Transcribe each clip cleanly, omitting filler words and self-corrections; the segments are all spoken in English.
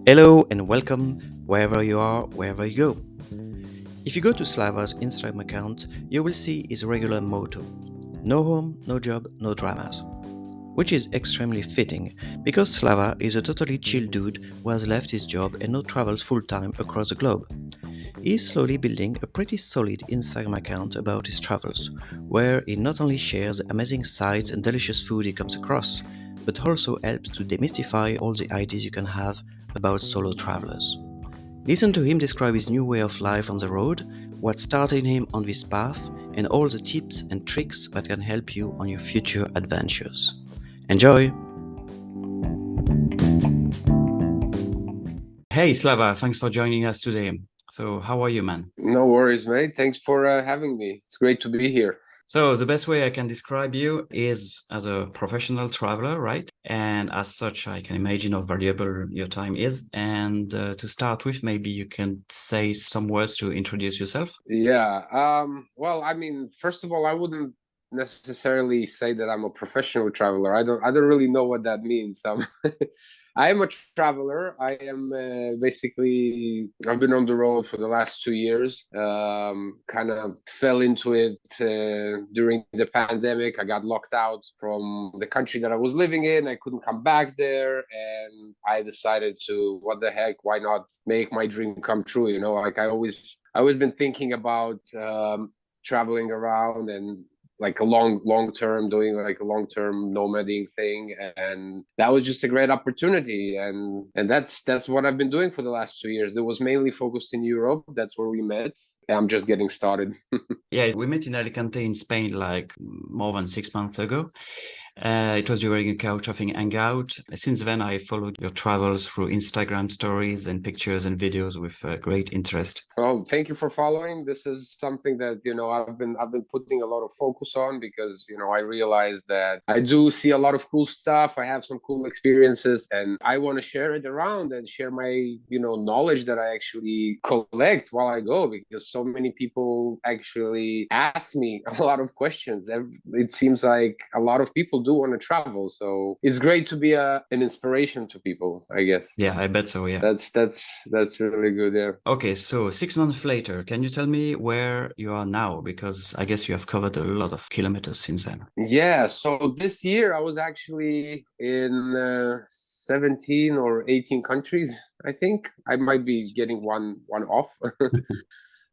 Hello and welcome wherever you are, wherever you go. If you go to SLAVA's Instagram account, you will see his regular motto: no home, no job, no dramas. Which is extremely fitting because Slava is a totally chill dude who has left his job and now travels full time across the globe. He is slowly building a pretty solid Instagram account about his travels, where he not only shares amazing sights and delicious food he comes across, but also helps to demystify all the ideas you can have about solo travelers. Listen to him describe his new way of life on the road, what started him on this path, and all the tips and tricks that can help you on your future adventures. Enjoy! Hey Slava, thanks for joining us today. So, how are you, man? No worries, mate. Thanks for having me. It's great to be here. So, the best way I can describe you is as a professional traveler, right? And as such, I can imagine how valuable your time is. And to start with, maybe you can say some words to introduce yourself. Yeah. Well, I mean, first of all, I wouldn't necessarily say that I'm a professional traveler. I don't really know what that means. I am a traveler. I am basically, I've been on the road for the last 2 years. Kind of fell into it during the pandemic. I got locked out from the country that I was living in. I couldn't come back there. And I decided to, what the heck, why not make my dream come true? You know, like I always been thinking about traveling around and like a long term, doing like a long term nomading thing, and that was just a great opportunity, and that's what I've been doing for the last 2 years. It was mainly focused in Europe. That's where we met. I'm just getting started. Yeah, we met in Alicante in Spain like more than 6 months ago. It was during a couchsurfing hangout. Since then, I followed your travels through Instagram stories and pictures and videos with great interest. Well, thank you for following. This is something that I've been putting a lot of focus on because I realize that I do see a lot of cool stuff. I have some cool experiences, and I want to share it around and share my knowledge that I actually collect while I go, because so many people actually ask me a lot of questions. It seems like a lot of people do want to travel, so it's great to be an inspiration to people, I guess. Yeah, I bet so, yeah. That's really good. Yeah. Okay, so 6 months later, can you tell me where you are now? Because I guess you have covered a lot of kilometers since then. Yeah, so this year I was actually in 17 or 18 countries. I think I might be getting one off.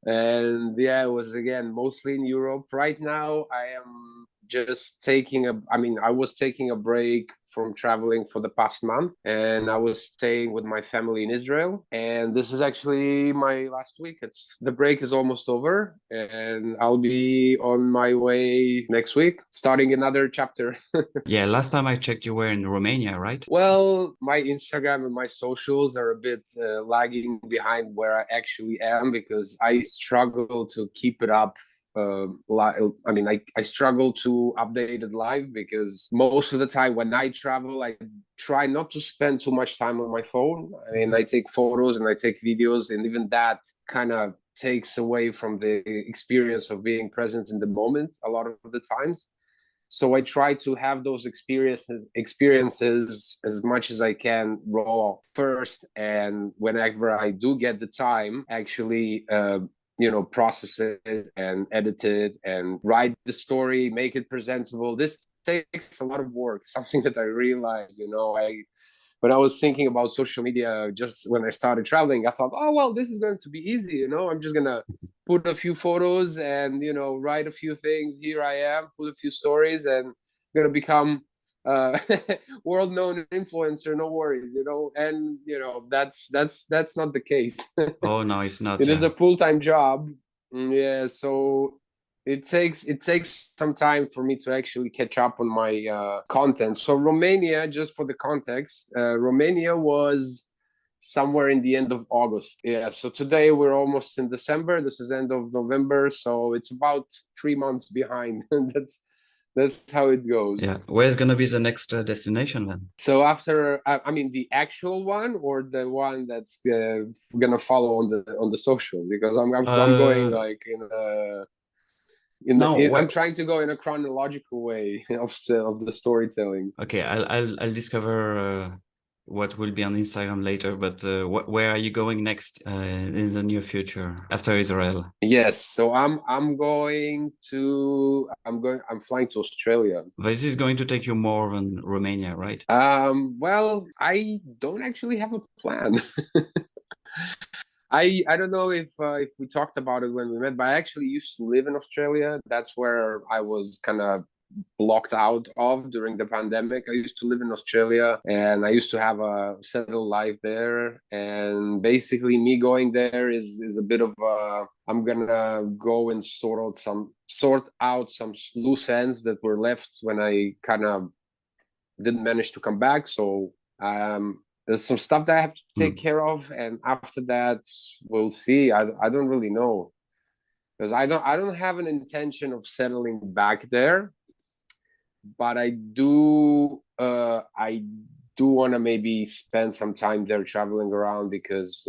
And yeah, it was again mostly in Europe. Right now, I am just I was taking a break from traveling for the past month, and I was staying with my family in Israel. And this is actually my last week. The break is almost over, and I'll be on my way next week, starting another chapter. Yeah, last time I checked, you were in Romania, right? Well, my Instagram and my socials are a bit lagging behind where I actually am, because I struggle to keep it up. I struggle to update it live, because most of the time when I travel, I try not to spend too much time on my phone. I mean, I take photos and I take videos, and even that kind of takes away from the experience of being present in the moment a lot of the times. So I try to have those experiences as much as I can raw first, and whenever I do get the time, actually process it and edit it and write the story, make it presentable. This takes a lot of work, something that I realized. When I was thinking about social media just when I started traveling, I thought, oh, well, this is going to be easy. I'm just going to put a few photos and, write a few things. Here I am, put a few stories, and I'm going to become uh, world known influencer. No worries. And, that's not the case. Oh, no, it's not. It is Yeah. a full-time job. Yeah. So it takes some time for me to actually catch up on my content. So Romania, just for the context, Romania was somewhere in the end of August. Yeah. So today we're almost in December. This is end of November, so it's about 3 months behind. That's how it goes. Yeah. Where's gonna be the next destination then? So after, I mean, the actual one or the one that's gonna follow on the socials, because I'm going Uh, like no, I'm where? trying to go in a chronological way of the storytelling. Okay, I'll discover what will be on Instagram later, but where are you going next in the near future after Israel? Yes, so I'm flying to Australia. This is going to take you more than Romania, right? Well, I don't actually have a plan. I don't know if we talked about it when we met, but I actually used to live in Australia. That's where I was kind of blocked out of during the pandemic. I used to live in Australia and I used to have a settled life there. And basically, me going there is a bit of a, I'm gonna go and sort out some loose ends that were left when I kind of didn't manage to come back. So there's some stuff that I have to take care of, and after that, we'll see. I don't really know because I don't have an intention of settling back there, but I do want to maybe spend some time there traveling around because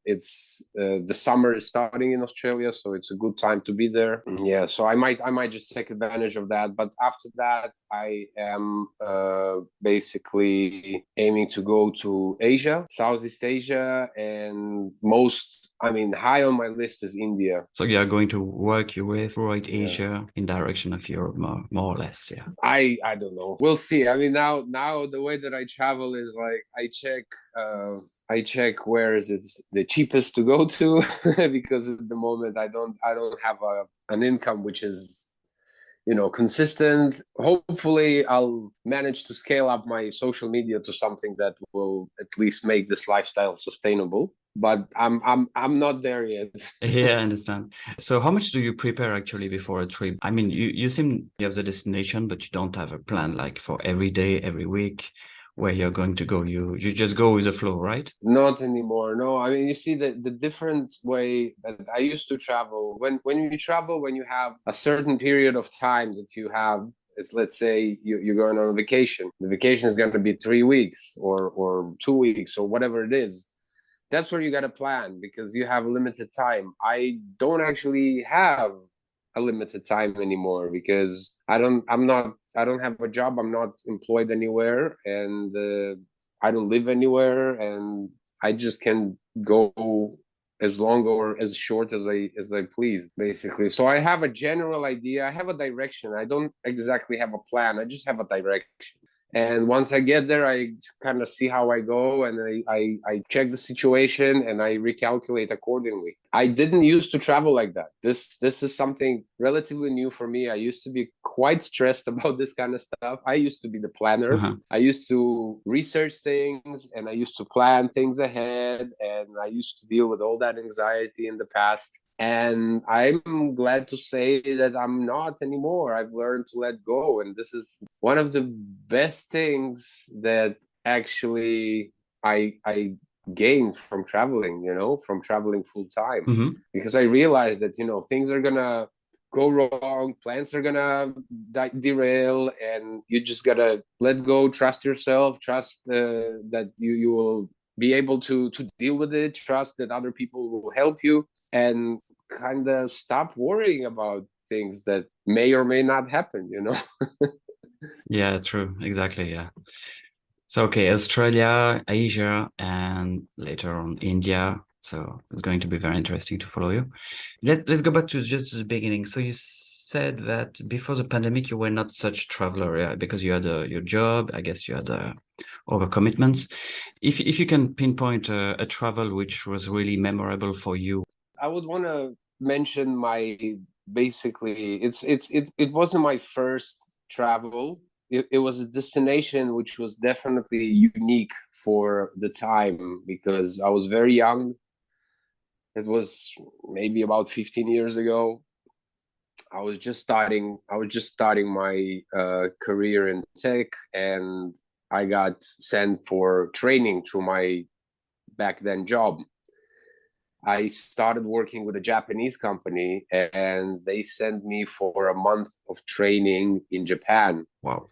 it's the summer is starting in Australia, so it's a good time to be there. Yeah, so I might just take advantage of that. But after that, I am basically aiming to go to Asia, Southeast Asia, and I mean, high on my list is India. So you are going to work your way throughout Yeah. Asia in direction of Europe, more or less, yeah. I don't know. We'll see. I mean, now the way that I travel is like I check where is it the cheapest to go to because at the moment I don't have an income which is consistent. Hopefully I'll manage to scale up my social media to something that will at least make this lifestyle sustainable, but I'm not there yet. Yeah, I understand. So how much do you prepare actually before a trip? I mean, you seem you have the destination, but you don't have a plan like for every day, every week where you're going to go. You just go with the flow, right? Not anymore. No, I mean, you see the different way that I used to travel. When you travel, when you have a certain period of time that you have, it's let's say you're going on a vacation. The vacation is going to be 3 weeks or 2 weeks or whatever it is. That's where you got to plan because you have limited time. I don't actually have a limited time anymore because I don't have a job. I'm not employed anywhere, and I don't live anywhere, and I just can go as long or as short as I please, basically. So I have a general idea. I have a direction. I don't exactly have a plan. I just have a direction. And once I get there, I kind of see how I go, and I check the situation and I recalculate accordingly. I didn't used to travel like that. This is something relatively new for me. I used to be quite stressed about this kind of stuff. I used to be the planner. Uh-huh. I used to research things and I used to plan things ahead, and I used to deal with all that anxiety in the past. And I'm glad to say that I'm not anymore. I've learned to let go. And this is one of the best things that actually I gained from traveling, from traveling full time. Mm-hmm. Because I realized that, things are gonna go wrong, plans are gonna derail, and you just gotta let go, trust yourself, trust that you will be able to deal with it, trust that other people will help you, and kind of stop worrying about things that may or may not happen. Yeah, true. Exactly. Yeah. So, okay, Australia, Asia, and later on India. So it's going to be very interesting to follow you. Let's go back to just the beginning. So you said that before the pandemic, you were not such traveler, yeah, because you had your job. I guess you had other commitments. If you can pinpoint a travel which was really memorable for you. I would want to mention my basically it wasn't my first travel. It was a destination which was definitely unique for the time because I was very young. It was maybe about 15 years ago. I was just starting my career in tech, and I got sent for training through my back then job. I started working with a Japanese company, and they sent me for a month of training in Japan. Wow.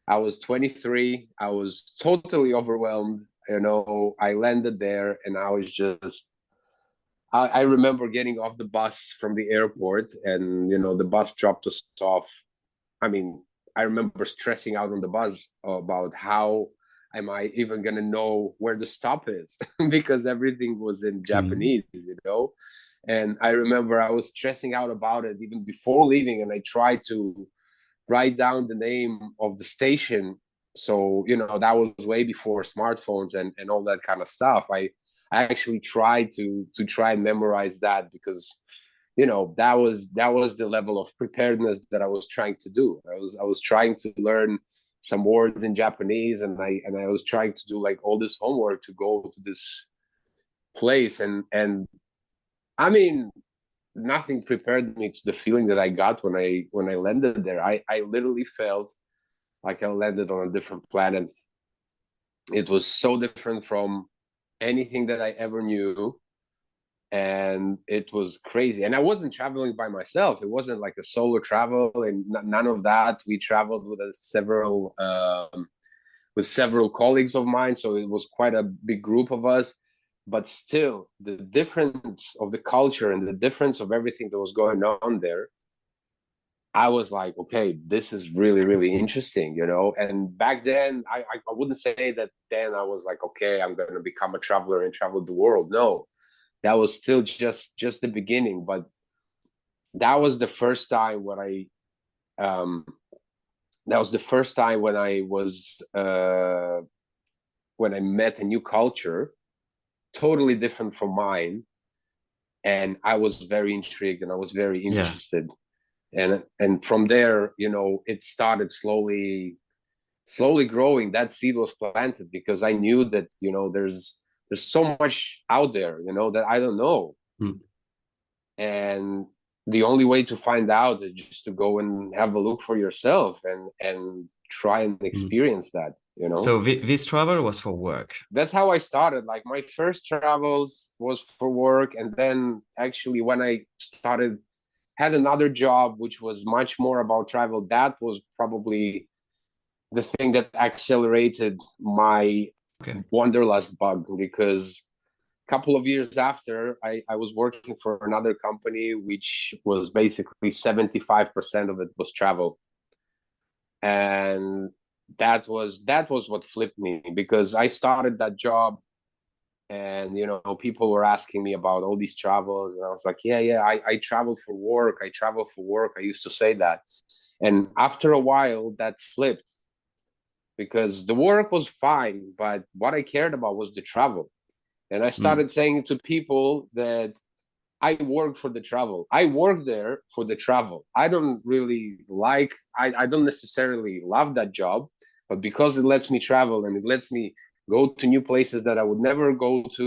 I was 23. I was totally overwhelmed. I landed there and I remember getting off the bus from the airport, and, the bus dropped us off. I mean, I remember stressing out on the bus about how am I even gonna know where the stop is? Because everything was in Japanese, you know. And I remember I was stressing out about it even before leaving, and I tried to write down the name of the station. So, you know, that was way before smartphones and all that kind of stuff. I actually tried to try and memorize that, because you know that was the level of preparedness that I was trying to do. I was trying to learn some words in Japanese, and I was trying to do like all this homework to go to this place. And I mean, nothing prepared me to the feeling that I got when I landed there. I literally felt like I landed on a different planet. It was so different from anything that I ever knew, and it was crazy. And I wasn't traveling by myself. It wasn't like a solo travel, and none of that. We traveled with several colleagues of mine, so it was quite a big group of us. But still, the difference of the culture and the difference of everything that was going on there, I was like, okay, this is really, really interesting, you know. And back then, I wouldn't say that then I was like, okay, I'm going to become a traveler and travel the world. No, that was still just the beginning. But that was the first time um, when I was when I met a new culture, totally different from mine, and I was very intrigued and I was very Yeah. interested. And from there, you know, it started slowly growing. That seed was planted because I knew that, you know, there's so much out there, you know, that I don't know. Mm. And the only way to find out is just to go and have a look for yourself and try and Mm. experience that, you know. So this travel was for work. That's how I started. Like my first travels was for work, and then actually when I started had another job which was much more about travel, that was probably the thing that accelerated my Okay. wanderlust bug, because a couple of years after I was working for another company which was basically 75% of it was travel. And that was what flipped me, because I started that job, and you know, people were asking me about all these travels, and I was like, yeah, I travel for work, I used to say that. And after a while that flipped, because the work was fine, but what I cared about was the travel. And I Mm. started saying to people that I work for the travel. I work there for the travel. I don't really I don't necessarily love that job, but because it lets me travel and it lets me go to new places that I would never go to.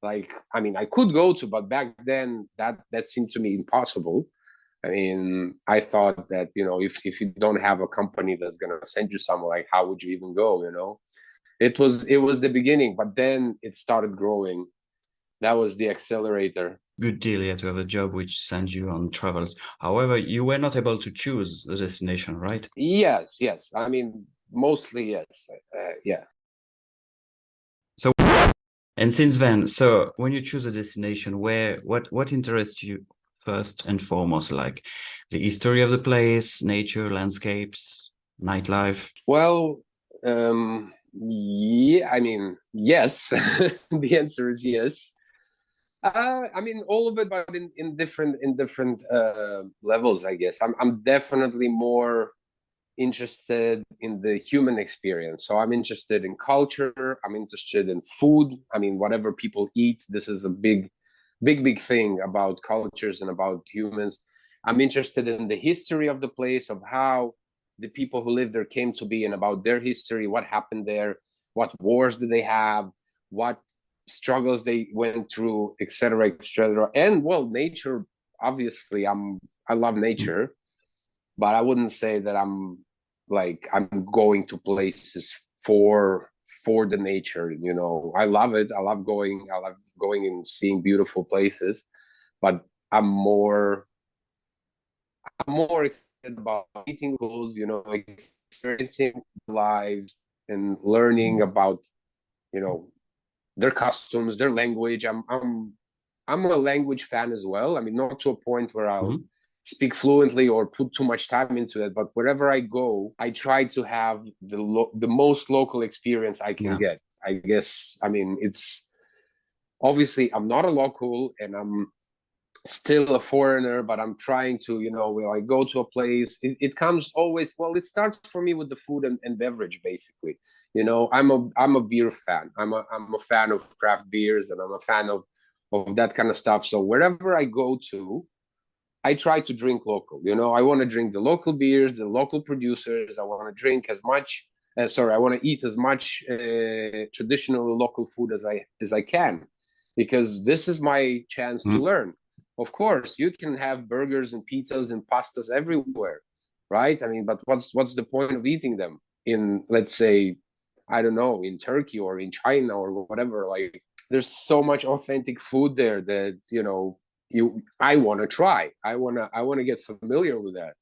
Like, I mean, I could go to, but back then that seemed to me impossible. I mean, I thought that, you know, if you don't have a company that's gonna send you somewhere, like how would you even go, you know? It was the beginning, but then it started growing. That was the accelerator. Good deal, yeah, to have a job which sends you on travels. However, you were not able to choose the destination, right? Yes. I mean, mostly yes. Yeah. So, and since then, so when you choose a destination, what interests you first and foremost, like the history of the place, nature, landscapes, nightlife? Well, yeah. I mean, yes. The answer is yes. I mean, all of it, but in different levels, I guess. I'm definitely more interested in the human experience. So I'm interested in culture. I'm interested in food. I mean, whatever people eat, this is a big thing about cultures and about humans. I'm interested in the history of the place, of how the people who live there came to be, and about their history, what happened there, what wars did they have, what struggles they went through, etc., etc. And well, nature. Obviously, I love Mm. nature, but I wouldn't say that I'm going to places for the nature. You know, I love it. I love going and seeing beautiful places, but I'm more I'm more excited about meeting those, you know, experiencing lives and learning about, you know, their costumes, their language. I'm a language fan as well. I mean, not to a point where I'll Mhm. speak fluently or put too much time into it, but wherever I go, I try to have the most local experience I can Yeah. get. I guess, I mean, it's obviously I'm not a local and I'm still a foreigner, but I'm trying to, when I go to a place, it comes always, well, it starts for me with the food and beverage, basically. I'm a beer fan. I'm a fan of craft beers, and I'm a fan of that kind of stuff. So wherever I go to, I try to drink local. I want to drink the local beers, the local producers. I want to drink as much. I want to eat as much traditional local food as I can, because this is my chance to Mm. learn. Of course, you can have burgers and pizzas and pastas everywhere, right? I mean, but what's the point of eating them in, let's say, I don't know, in Turkey or in China or whatever? Like, there's so much authentic food there that I want to try. I want to get familiar with that.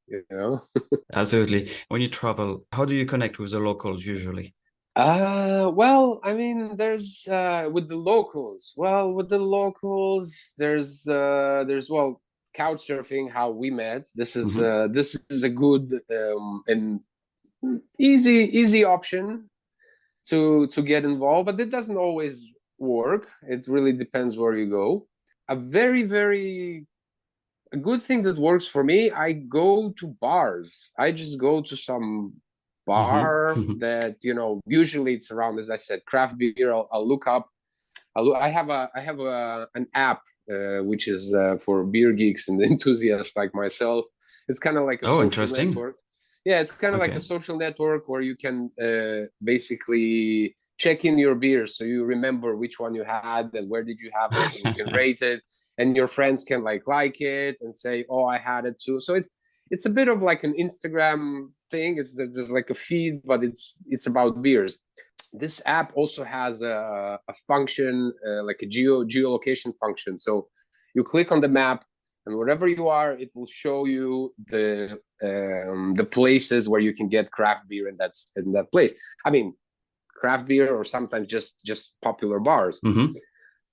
Absolutely. When you travel, how do you connect with the locals usually? Well, I mean, there's with the locals. Well, with the locals, there's well, couch surfing, how we met. Hmm. This is a good and easy option to get involved, but it doesn't always work. It really depends where you go. A very, very a good thing that works for me, I go to bars. I just go to some bar Hmm. that, usually it's around, as I said, craft beer. I'll look up. I have an app which is for beer geeks and enthusiasts like myself. It's kind of like a Oh, social interesting. network. Yeah, it's kind of like a Okay. social network where you can basically check in your beers, so you remember which one you had and where did you have it, and you can rate it, and your friends can like it and say, "Oh, I had it too." So it's a bit of like an Instagram thing. It's just like a feed, but it's about beers. This app also has a function, like a geolocation function. So you click on the map, and wherever you are, it will show you the places where you can get craft beer, and that's in that place. I mean, craft beer, or sometimes just popular bars. Hmm.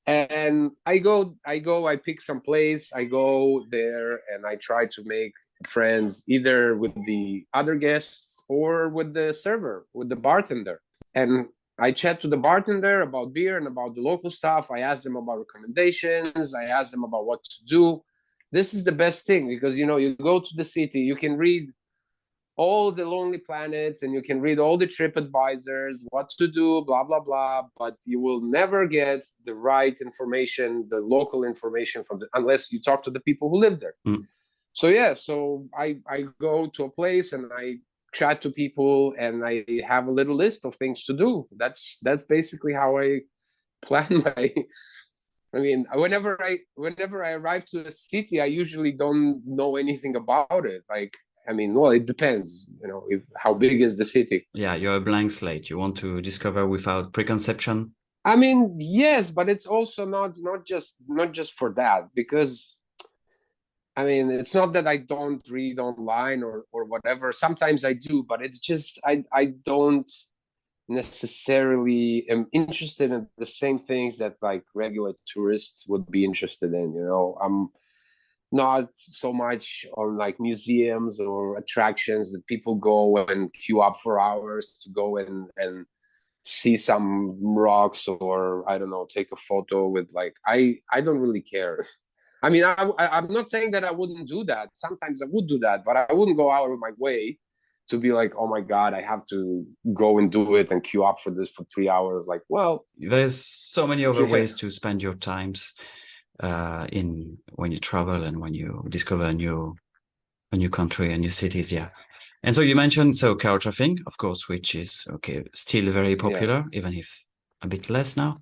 And I pick some place, I go there, and I try to make friends either with the other guests or with the server, with the bartender. And I chat to the bartender about beer and about the local stuff. I ask them about recommendations, I ask them about what to do. This is the best thing, because you go to the city, you can read all the Lonely Planets, and you can read all the trip advisors, what to do, blah blah blah, but you will never get the right information, the local information unless you talk to the people who live there. Mm. So yeah, so I go to a place and I chat to people, and I have a little list of things to do. That's basically how I plan my. I mean, whenever I arrive to a city, I usually don't know anything about it. Like, I mean, well, it depends, if how big is the city. Yeah, you're a blank slate. You want to discover without preconception. I mean, yes, but it's also not just for that, because I mean, it's not that I don't read online or whatever. Sometimes I do, but it's just I don't necessarily am interested in the same things that like regular tourists would be interested in. I'm not so much on like museums or attractions that people go and queue up for hours to go and see some rocks, or I don't know, take a photo with, like, I don't really care. I mean, I'm not saying that I wouldn't do that. Sometimes I would do that, but I wouldn't go out of my way to be like, oh my God, I have to go and do it and queue up for this for 3 hours. Like, well, There's so many other yeah, ways to spend your times in when you travel and when you discover a new country and new cities. Yeah. And so you mentioned so couchsurfing, of course, which is okay, still very yeah. popular, even if a bit less now.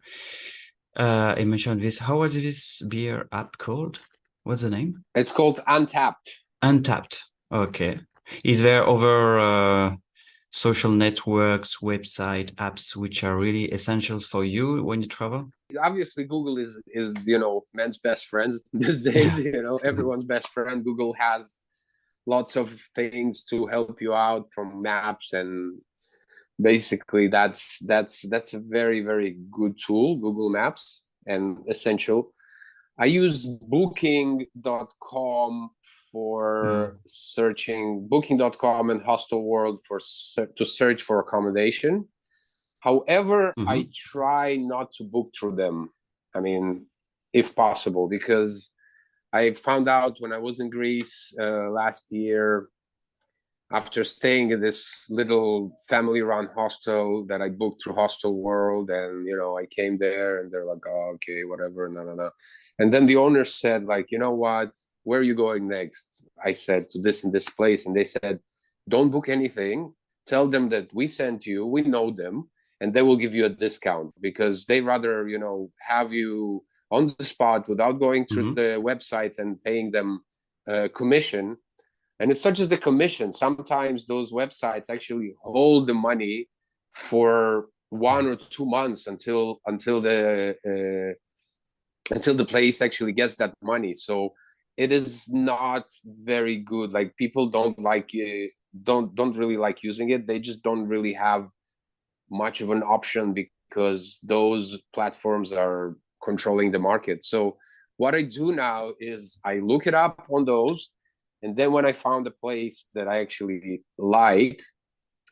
I mentioned this. How was this beer app called? What's the name? It's called Untapped. Untapped. Okay. Is there other social networks, website, apps which are really essentials for you when you travel? Obviously, Google is man's best friend these days. Yeah. Everyone's best friend. Google has lots of things to help you out, from maps, and basically that's a very, very good tool, Google Maps, and essential. I use booking.com for searching Booking.com and Hostel World to search for accommodation. However, I try not to book through them. I mean, if possible, because I found out when I was in Greece last year, after staying in this little family-run hostel that I booked through Hostel World, and I came there, and they're like, "Oh, okay, whatever, no." And then the owner said, like, "You know what? Where are you going next?" I said, "To this and this place," and they said, "Don't book anything. Tell them that we sent you. We know them, and they will give you a discount because they rather, have you on the spot without going through the websites and paying them commission." And it's not just the commission. Sometimes those websites actually hold the money for 1 or 2 months until the place actually gets that money. So it is not very good. Like, people don't really like using it. They just don't really have much of an option because those platforms are controlling the market. So what I do now is I look it up on those. And then when I found a place that I actually like,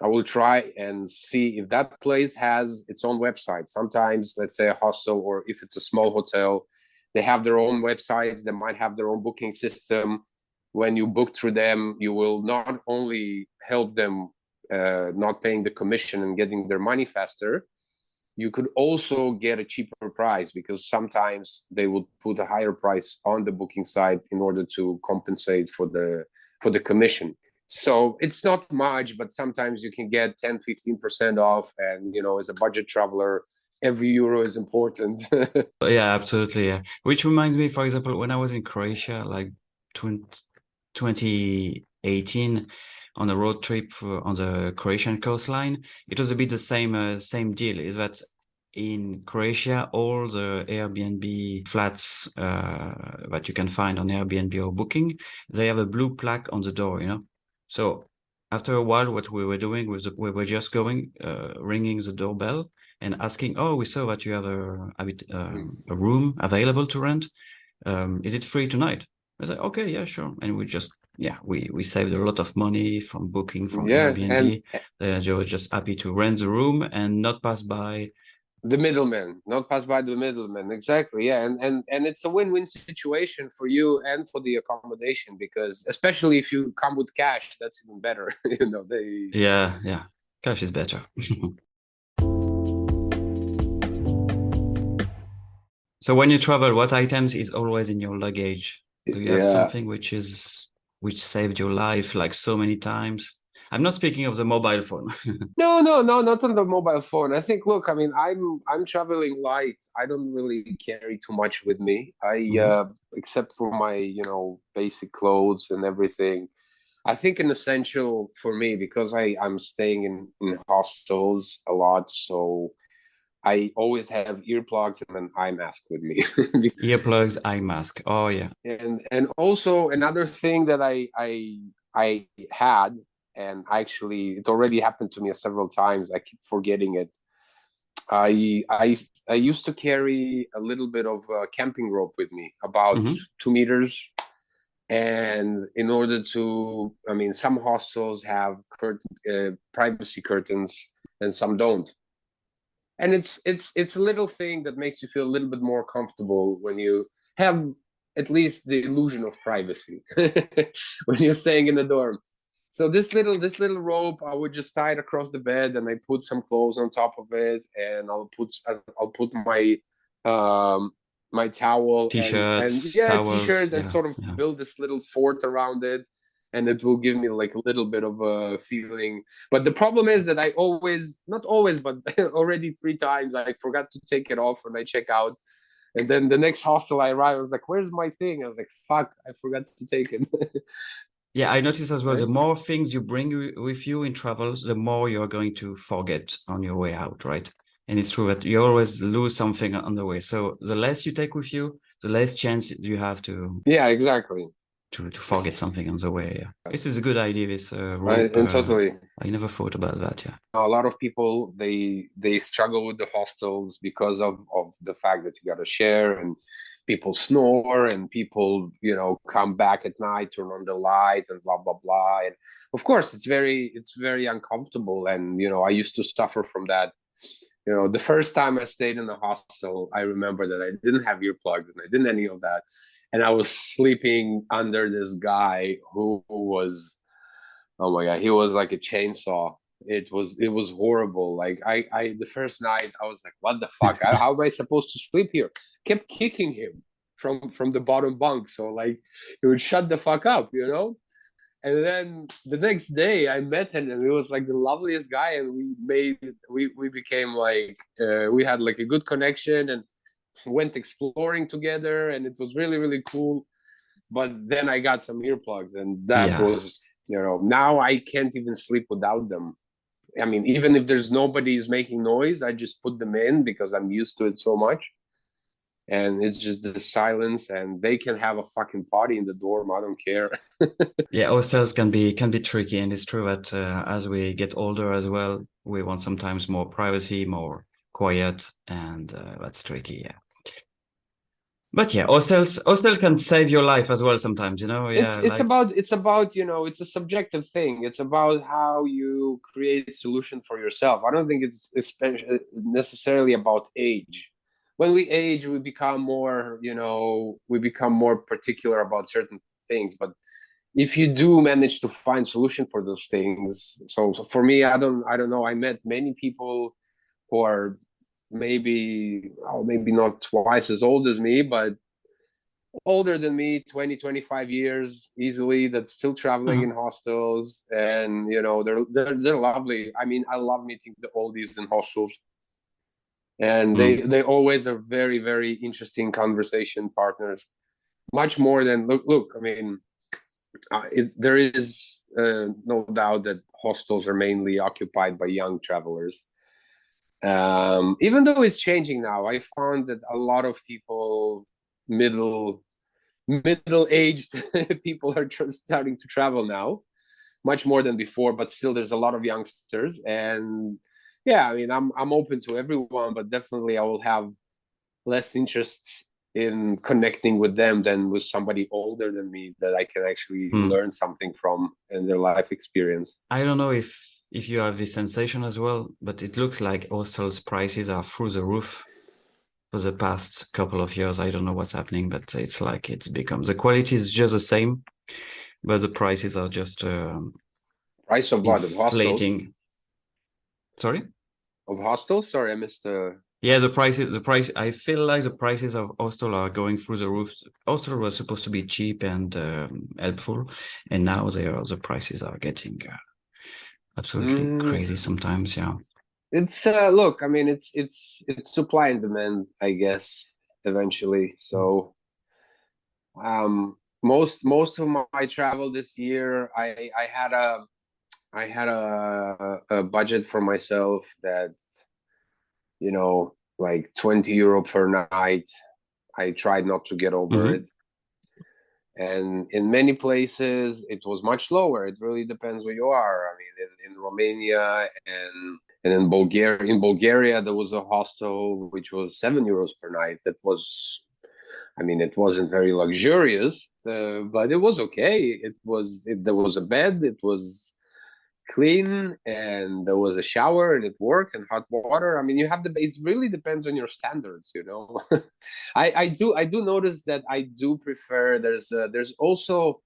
I will try and see if that place has its own website. Sometimes, let's say a hostel, or if it's a small hotel, they have their own websites. They might have their own booking system. When you book through them, you will not only help them not paying the commission and getting their money faster, you could also get a cheaper price, because sometimes they would put a higher price on the booking site in order to compensate for the commission. So it's not much, but sometimes you can get 10-15% off. And as a budget traveler, every euro is important. Yeah, absolutely. Yeah. Which reminds me, for example, when I was in Croatia, like 2018, on a road trip on the Croatian coastline, it was a bit the same deal. Is that in Croatia, all the Airbnb flats that you can find on Airbnb or Booking, they have a blue plaque on the door, So after a while, what we were doing was we were just going, ringing the doorbell and asking, "Oh, we saw that you have a room available to rent. Is it free tonight?" I was like, "Okay, yeah, sure." And we saved a lot of money from booking from Yeah, and Airbnb. They were just happy to rent the room and not pass by the middleman, not pass by the middleman. Exactly. Yeah, and it's a win-win situation for you and for the accommodation, because especially if you come with cash, that's even better. They Yeah, cash is better. So when you travel, what items is always in your luggage? Do you have Yeah. something which saved your life like so many times? I'm not speaking of the mobile phone. No, not on the mobile phone. I think, look, I mean, I'm traveling light. I don't really carry too much with me. Except for my, basic clothes and everything. I think an essential for me, because I'm staying in hostels a lot, so I always have earplugs and an eye mask with me. Earplugs, eye mask. Oh yeah. And also another thing that I had, and actually it already happened to me several times. I keep forgetting it. I used to carry a little bit of camping rope with me, about 2 meters. And in order to, I mean, some hostels have privacy curtains and some don't. And it's a little thing that makes you feel a little bit more comfortable when you have at least the illusion of privacy when you're staying in the dorm. So this little rope, I would just tie it across the bed, and I put some clothes on top of it, and I'll put my towel and T-shirts, yeah, towels. t-shirt, and Yeah, sort of yeah. build this little fort around it, and it will give me like a little bit of a feeling. But the problem is that I always, not always, but already 3 times I forgot to take it off when I check out. And then the next hostel I arrived, I was like, "Where's my thing?" I was like, "Fuck, I forgot to take it." Yeah, I noticed as well, the Right? more things you bring with you in travels, the more you're going to forget on your way out, right? And it's true that you always lose something on the way. So the less you take with you, the less chance you have to Yeah, exactly. forget something on the way. Yeah. This is a good idea, this rope. And totally. I never thought about that. Yeah. A lot of people, they struggle with the hostels because of the fact that you got to share, and people snore and people, come back at night, turn on the light and blah blah blah. And of course it's very uncomfortable. And I used to suffer from that. The first time I stayed in the hostel, I remember that I didn't have earplugs and I didn't any of that. And I was sleeping under this guy who was, oh my God, he was like a chainsaw. It was horrible. Like I the first night I was like, what the fuck? How am I supposed to sleep here? Kept kicking him from the bottom bunk. So like he would shut the fuck up. And then the next day I met him and he was like the loveliest guy, and we became like we had like a good connection and went exploring together, and it was really, really cool. But then I got some earplugs, and that Yeah. was, now I can't even sleep without them. I mean, even if there's nobody's making noise, I just put them in because I'm used to it so much. And it's just the silence, and they can have a fucking party in the dorm. I don't care. Yeah, hostels can be tricky, and it's true that as we get older as well, we want sometimes more privacy, more quiet, and that's tricky. Yeah, but yeah, hostels can save your life as well sometimes. it's Yeah, it's like about it's about it's a subjective thing. It's about how you create a solution for yourself. I don't think it's especially necessarily about age. When we age, we become more particular about certain things. But if you do manage to find solution for those things, so for me, I don't know, I met many people who are maybe not twice as old as me, but older than me, 20, 25 years easily, that's still traveling uh in hostels. And they're lovely. I mean, I love meeting the oldies in hostels, and they mm, they always are very, very interesting conversation partners, much more than look. I mean, there is no doubt that hostels are mainly occupied by young travelers. Even though it's changing now, I found that a lot of people, middle-aged people, are starting to travel now, much more than before. But still, there's a lot of youngsters. And yeah, I mean, I'm open to everyone, but definitely I will have less interest in connecting with them than with somebody older than me that I can actually mm. learn something from in their life experience. I don't know if you have this sensation as well, but it looks like hostels prices are through the roof for the past couple of years. I don't know what's happening, but it's like it's become the quality is just the same, but the prices are just Price of what? Of hostels? inflating. Sorry? Of hostels? Sorry, I missed. Yeah, the price. I feel like the prices of hostel are going through the roof. Hostel was supposed to be cheap and helpful, and now the prices are getting absolutely Mm, crazy sometimes. Yeah. it's look. I mean, it's supply and demand, I guess. Eventually, so most of my travel this year, I had a budget for myself that, like 20 euro per night. I tried not to get over Mm-hmm. it. And in many places, it was much lower. It really depends where you are. I mean, in Romania and in Bulgaria, there was a hostel which was 7 euros per night. That was, I mean, it wasn't very luxurious, but it was okay. There was a bed. It was clean, and there was a shower, and it worked, and hot water. I mean, it really depends on your standards. I do notice that I do prefer. There's also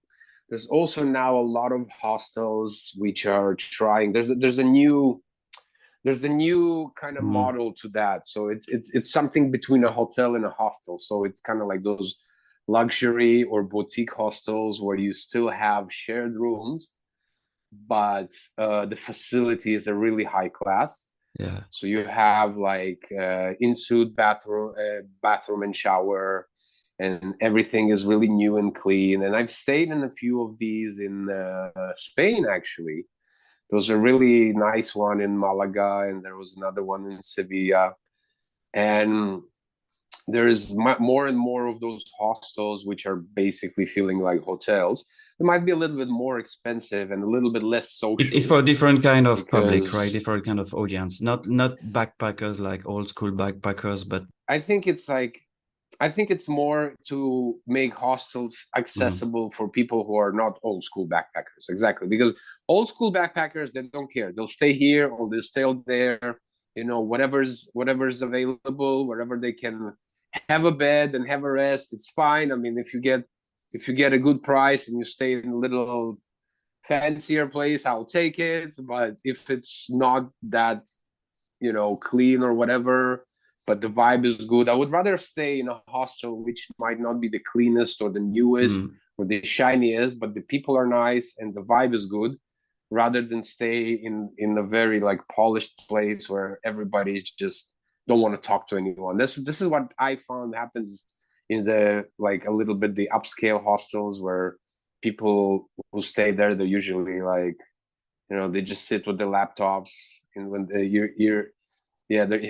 now a lot of hostels which are trying. There's a new kind of Mm-hmm. model to that. So it's something between a hotel and a hostel. So it's kind of like those luxury or boutique hostels where you still have shared rooms, but the facilities are really high class. Yeah. So you have like in-suite bathroom and shower, and everything is really new and clean. And I've stayed in a few of these in Spain, actually. There was a really nice one in Malaga, and there was another one in Sevilla. And there's more and more of those hostels which are basically feeling like hotels. It might be a little bit more expensive and a little bit less It's social for a different kind of public, right? because Different kind of audience. Not backpackers like old school backpackers, but I think it's like I think it's more to make hostels Mm. accessible for people who are not old school backpackers. Exactly. Because old school backpackers, they don't care. They'll stay here or they'll stay out there, whatever's available, wherever they can have a bed and have a rest, it's fine. I mean, if you get a good price and you stay in a little fancier place, I'll take it. But if it's not that, clean or whatever, but the vibe is good, I would rather stay in a hostel which might not be the cleanest or the newest Mm. or the shiniest, but the people are nice and the vibe is good, rather than stay in a very like polished place where everybody just don't want to talk to anyone. This is what I found happens in the like a little bit the upscale hostels, where people who stay there, they're usually like, they just sit with their laptops and when the yeah, their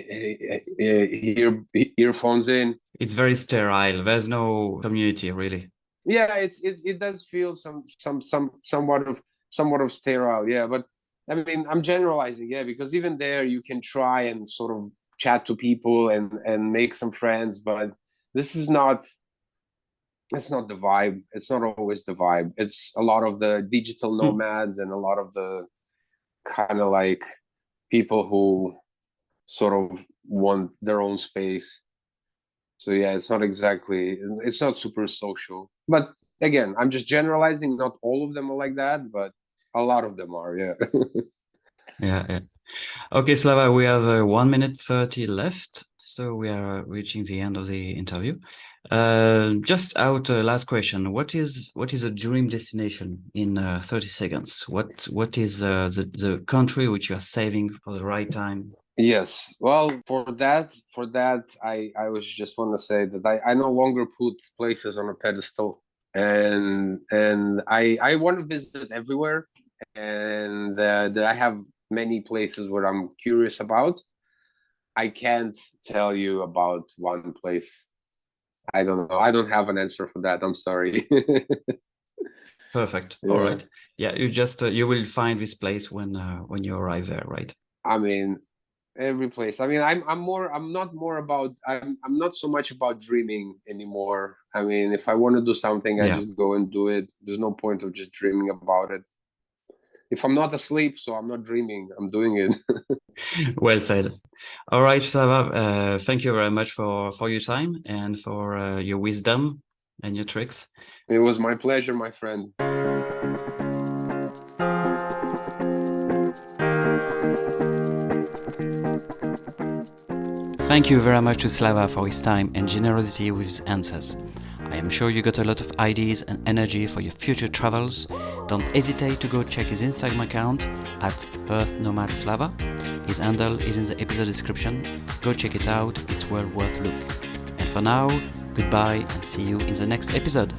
earphones in. It's very sterile. There's no community really. Yeah, it does feel somewhat of sterile. Yeah, but I mean, I'm generalizing. Yeah, because even there you can try and sort of chat to people and make some friends, but this is not. It's not the vibe. It's not always the vibe. It's a lot of the digital Hmm. nomads and a lot of the kind of like people who sort of want their own space. So yeah, it's not super social. But again, I'm just generalizing. Not all of them are like that, but a lot of them are. Yeah. Yeah, yeah. Okay, Slava, we have 1 minute 30 left, so we are reaching the end of the interview. Just out, last question. What is a dream destination in 30 seconds? What is the country which you are saving for the right time? Yes. Well, for that, I was just want to say that I no longer put places on a pedestal, and I want to visit everywhere, and that I have many places where I'm curious about. I can't tell you about one place. I don't know. I don't have an answer for that. I'm sorry. Perfect. All Yeah. right. Yeah, you just you will find this place when you arrive there, right? I mean, every place. I mean, I'm not so much about dreaming anymore. I mean, if I want to do something, I Yeah. just go and do it. There's no point of just dreaming about it. If I'm not asleep, so I'm not dreaming, I'm doing it. Well said. All right, Slava. Thank you very much for your time and for your wisdom and your tricks. It was my pleasure, my friend. Thank you very much to Slava for his time and generosity with his answers. I am sure you got a lot of ideas and energy for your future travels. Don't hesitate to go check his Instagram account at Earth Nomad Slava. His handle is in the episode description. Go check it out, it's well worth a look. And for now, goodbye and see you in the next episode.